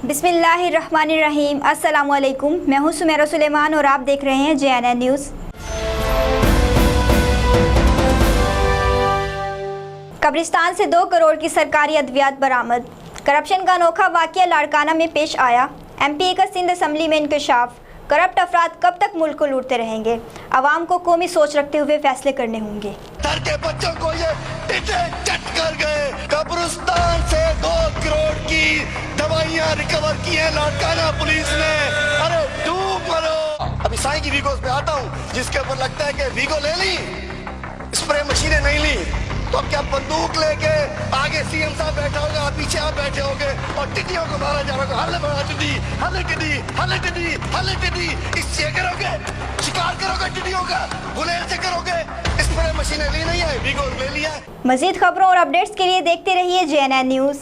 बिस्मिल्लाहिर्रहमानिर्रहीम। अस्सलाम वालेकुम। मैं हूं सुमेरा सुलेमान और आप देख रहे हैं JNN न्यूज़। कब्रिस्तान से 2 करोड़ की सरकारी अद्वियात बरामद। करप्शन का अनोखा वाक़या लाड़काना में पेश आया। MP का सिंध असम्बली में इंकशाफ। करप्ट अफराद कब तक मुल्क को लूटते रहेंगे? आवाम को कौमी सोच रखते हुए फैसले करने होंगे। घर के बच्चों को ये चट कर गए। कब्रिस्तान से 2 करोड़ की दवाइयां रिकवर की है लाड़काना पुलिस ने। अरे डूब मरो। अभी साईं की वीगोस पे आता हूँ जिसके ऊपर लगता है कि वीगो ले ली, स्प्रे मशीनें नहीं ली, तो अब क्या बंदूक लेके आगे CM साहब बैठा होगा, पीछे आप बैठे होगे और टिड्डियों को मारा जा रहा होगा। हल्ले बड़ा टिड्डी, हल्ले टिड्डी, हल्ले टिड्डी, हल्ले टिड्डी। इससे करोगे, शिकार करोगे टिड्डियों का, गुलेल से करोगे। स्प्रे मशीनें ली नहीं है, वीगो ले लिया। मजीद खबरों और अपडेट्स के लिए देखते रहिए JNN न्यूज़।